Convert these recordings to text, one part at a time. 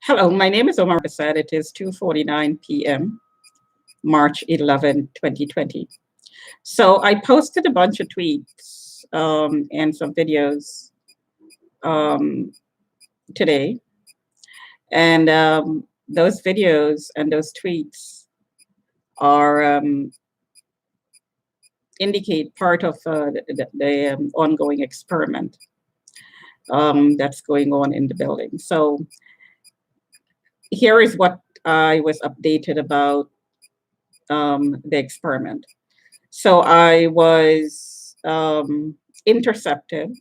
Hello, my name is Omar Basad. It is 2:49 p.m., March 11, 2020. So I posted a bunch of tweets and some videos um, today. And those videos and those tweets are indicate part of the ongoing experiment that's going on in the building. So here is what I was updated about the experiment. So I was intercepted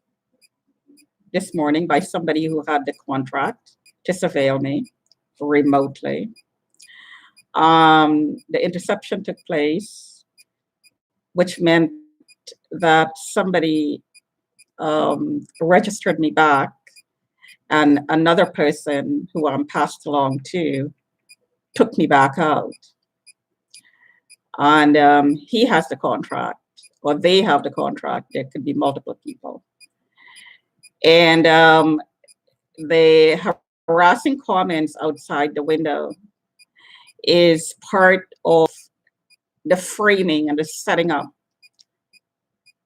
this morning by somebody who had the contract to surveil me remotely. The interception took place, which meant that somebody registered me back, and another person who I'm passed along to took me back out. And he has the contract, or they have the contract. There could be multiple people. And the harassing comments outside the window is part of the framing and the setting up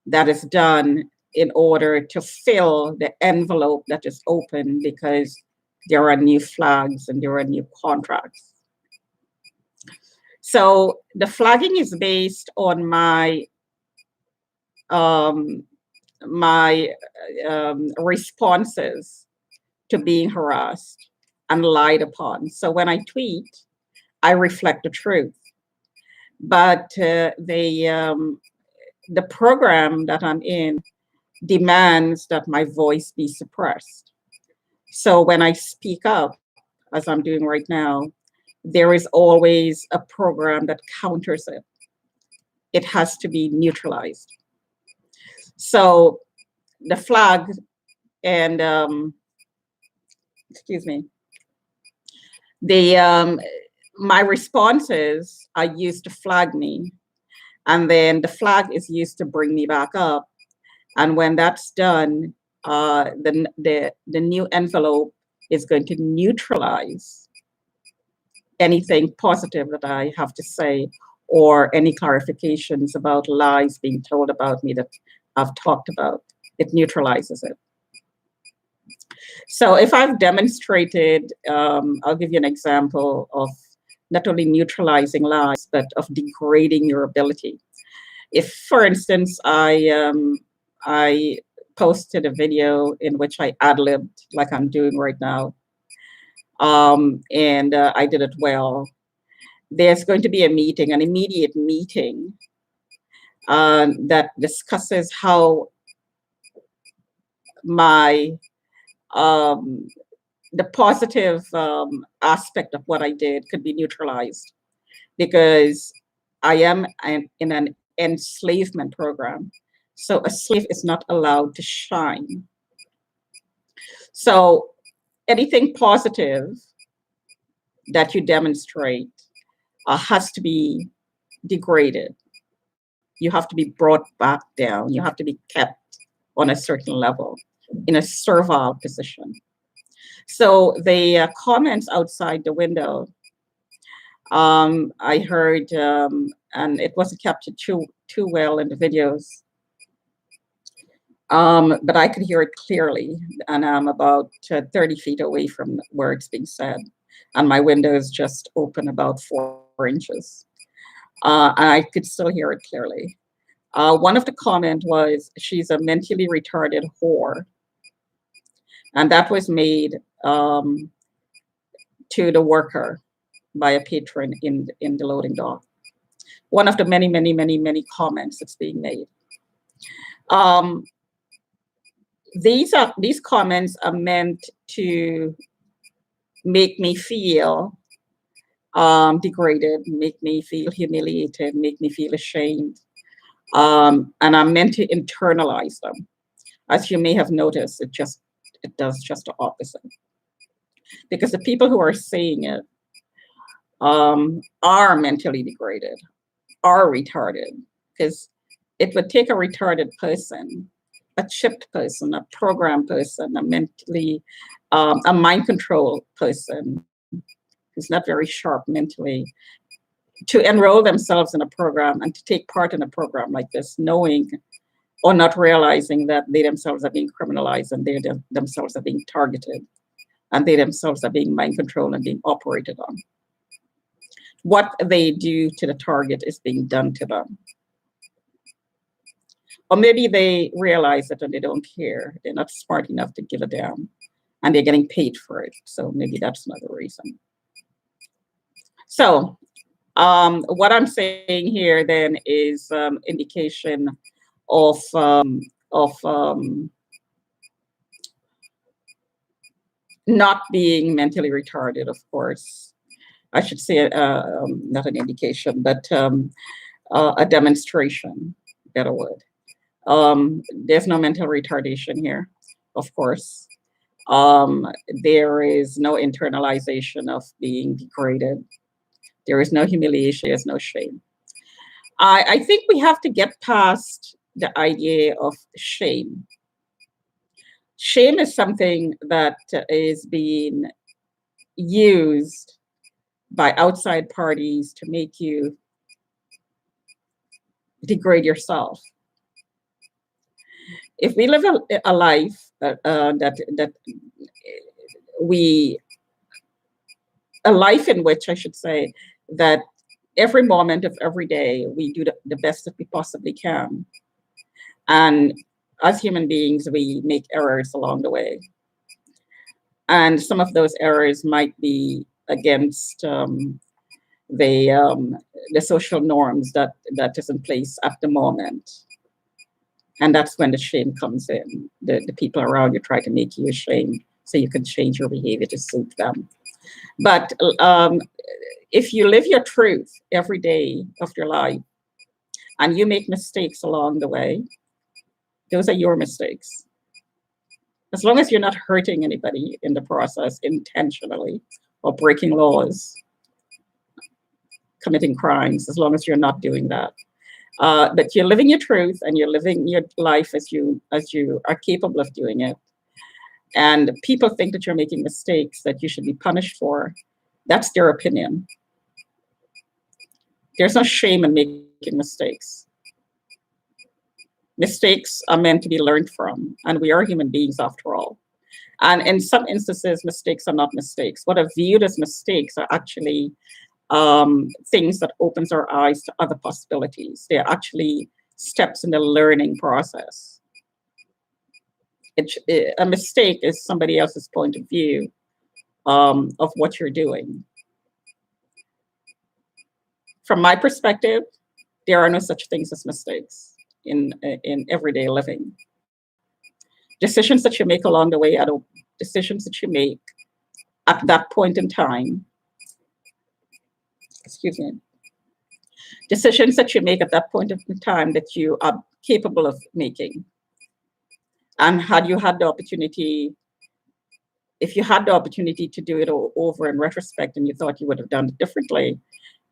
that is done in order to fill the envelope that is open, because there are new flags and there are new contracts. So the flagging is based on my responses to being harassed and lied upon. So when I tweet, I reflect the truth. But the program that I'm in demands that my voice be suppressed. So when I speak up, as I'm doing right now, there is always a program that counters it. It has to be neutralized. So the flag and excuse me, the my responses are used to flag me, and then the flag is used to bring me back up. And when that's done, the new envelope is going to neutralize anything positive that I have to say, or any clarifications about lies being told about me that I've talked about. It neutralizes it. So if I've demonstrated, I'll give you an example of not only neutralizing lies, but of degrading your ability. If, for instance, I posted a video in which I ad-libbed, like I'm doing right now, and I did it well, there's going to be a meeting, an immediate meeting, that discusses how my the positive aspect of what I did could be neutralized, because I am in an enslavement program. So a slave is not allowed to shine. So anything positive that you demonstrate has to be degraded. You have to be brought back down. You have to be kept on a certain level, in a servile position. So the comments outside the window, I heard, and it wasn't captured too well in the videos, but I could hear it clearly, and I'm about 30 feet away from where it's being said, and my window is just open about 4 inches. And I could still hear it clearly. One of the comment was, "She's a mentally retarded whore," and that was made to the worker by a patron in the loading dock. One of the many comments that's being made. These comments are meant to make me feel degraded, make me feel humiliated, make me feel ashamed, and I'm meant to internalize them. As you may have noticed, it does just the opposite, because the people who are saying it are mentally degraded, are retarded, because it would take a retarded person a chipped person, a program person, a mentally, a mind control person who's not very sharp mentally, to enroll themselves in a program and to take part in a program like this, knowing or not realizing that they themselves are being criminalized and they themselves are being targeted and they themselves are being mind controlled and being operated on. What they do to the target is being done to them. Or maybe they realize it and they don't care. They're not smart enough to give a damn and they're getting paid for it. So maybe that's another reason. So what I'm saying here then is indication of not being mentally retarded, of course. I should say not an indication, but a demonstration, better word. There's no mental retardation here, of course. There is no internalization of being degraded. There is no humiliation, there's no shame. I think we have to get past the idea of shame. Shame is something that is being used by outside parties to make you degrade yourself. If we live a life a life in which, I should say, that every moment of every day we do the best that we possibly can, and as human beings we make errors along the way, and some of those errors might be against the social norms that is in place at the moment. And that's when the shame comes in. The people around you try to make you ashamed so you can change your behavior to suit them. But if you live your truth every day of your life and you make mistakes along the way, those are your mistakes. As long as you're not hurting anybody in the process intentionally or breaking laws, committing crimes, as long as you're not doing that. But you're living your truth and you're living your life as you are capable of doing it. And people think that you're making mistakes that you should be punished for. That's their opinion. There's no shame in making mistakes. Mistakes are meant to be learned from, and we are human beings after all. And in some instances, mistakes are not mistakes. What are viewed as mistakes are actually things that opens our eyes to other possibilities. They're actually steps in the learning process. A mistake is somebody else's point of view of what you're doing. From my perspective, there are no such things as mistakes in everyday living. Decisions that you make along the way are the decisions that you make at that point in time. Excuse me. Decisions that you make at that point in time that you are capable of making. And had you had the opportunity, if you had the opportunity to do it over in retrospect and you thought you would have done it differently,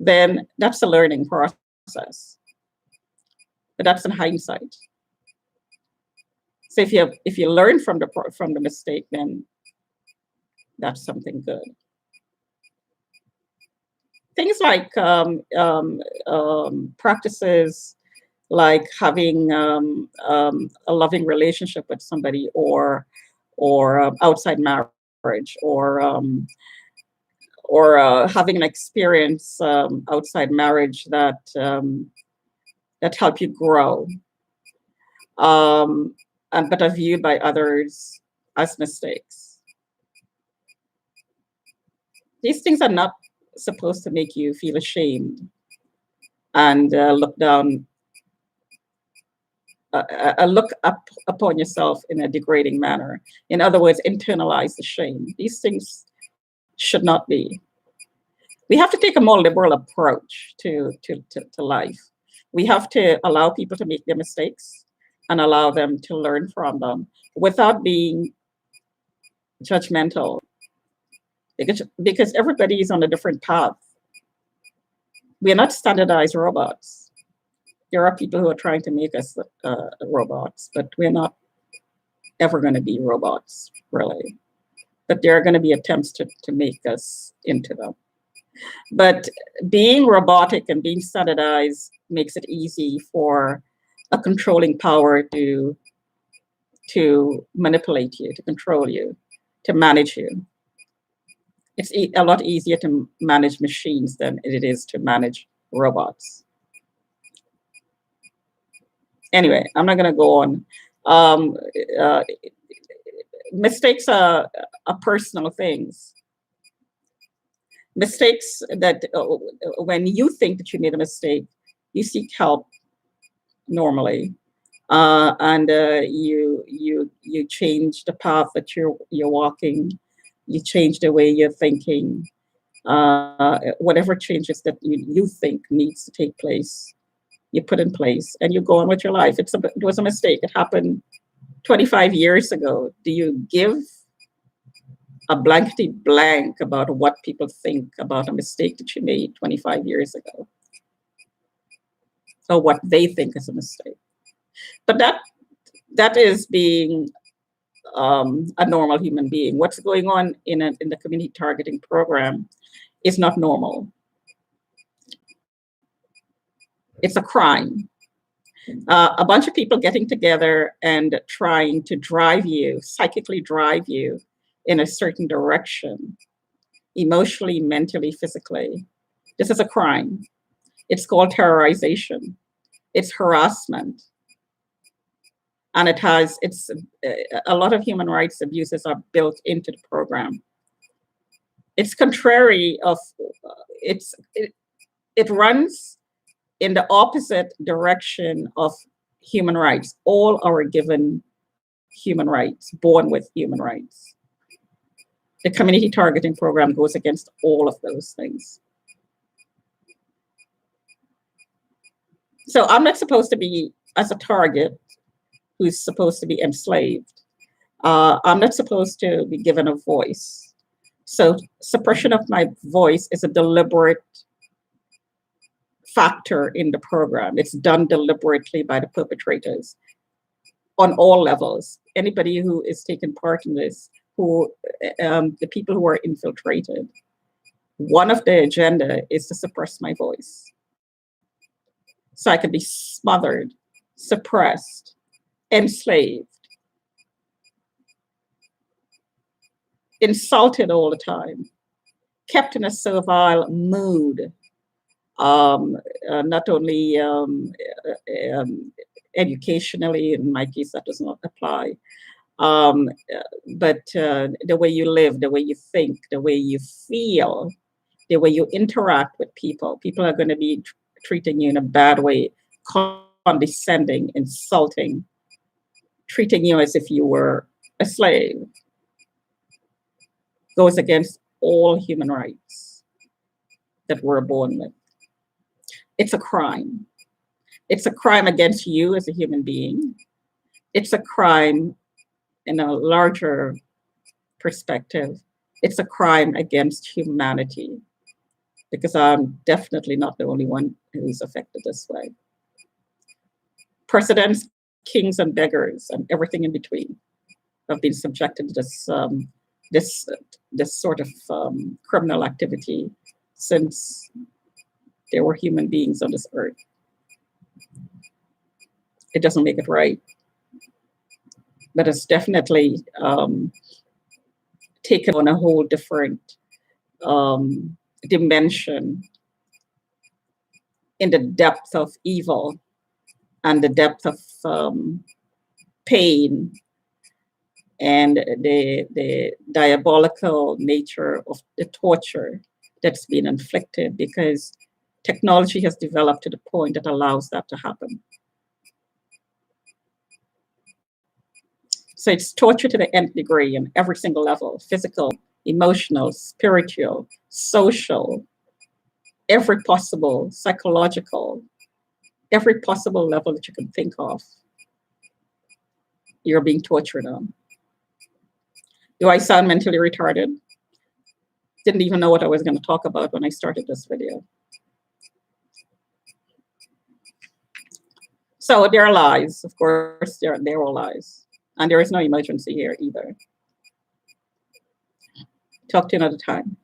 then that's a learning process. But that's in hindsight. So if you learn from the mistake, then that's something good. Things like practices like having a loving relationship with somebody, or outside marriage, or having an experience outside marriage that help you grow, but are viewed by others as mistakes. These things are not supposed to make you feel ashamed and look down, look up upon yourself in a degrading manner. In other words, internalize the shame. These things should not be. We have to take a more liberal approach to life. We have to allow people to make their mistakes and allow them to learn from them without being judgmental, because everybody is on a different path. We are not standardized robots. There are people who are trying to make us robots, but we're not ever going to be robots, really. But there are going to be attempts to make us into them. But being robotic and being standardized makes it easy for a controlling power to manipulate you, to control you, to manage you. It's a lot easier to manage machines than it is to manage robots. Anyway, I'm not going to go on. Mistakes are personal things. Mistakes that when you think that you made a mistake, you seek help normally, and you change the path that you're walking. You change the way you're thinking. Whatever changes that you think needs to take place, you put in place, and you go on with your life. It was a mistake. It happened 25 years ago. Do you give a blankety blank about what people think about a mistake that you made 25 years ago, or what they think is a mistake? But that is being a normal human being. What's going on in the community targeting program is not normal. It's a crime. A bunch of people getting together and trying to psychically drive you in a certain direction, emotionally, mentally, physically. This is a crime. It's called terrorization. It's harassment. And a lot of human rights abuses are built into the program. It's contrary of, it runs in the opposite direction of human rights. All are given human rights, born with human rights. The community targeting program goes against all of those things. So I'm not supposed to be as a target who's supposed to be enslaved. I'm not supposed to be given a voice. So suppression of my voice is a deliberate factor in the program. It's done deliberately by the perpetrators on all levels. Anybody who is taking part in this, the people who are infiltrated, one of the agenda is to suppress my voice. So I could be smothered, suppressed, enslaved, insulted all the time, kept in a servile mood, not only educationally, in my case that does not apply, but the way you live, the way you think, the way you feel, the way you interact with people. People are going to be treating you in a bad way, condescending, insulting, treating you as if you were a slave. Goes against all human rights that we're born with. It's a crime. It's a crime against you as a human being. It's a crime in a larger perspective. It's a crime against humanity, because I'm definitely not the only one who's affected this way. Presidents, kings, and beggars, and everything in between have been subjected to this sort of criminal activity since there were human beings on this earth. It doesn't make it right, but it's definitely taken on a whole different dimension in the depth of evil and the depth of pain and the diabolical nature of the torture that's been inflicted, because technology has developed to the point that allows that to happen. So it's torture to the nth degree in every single level: physical, emotional, spiritual, social, every possible, psychological, every possible level that you can think of, you're being tortured on. Do I sound mentally retarded? Didn't even know what I was going to talk about when I started this video. So there are lies, of course, there are lies. And there is no emergency here either. Talk to you another time.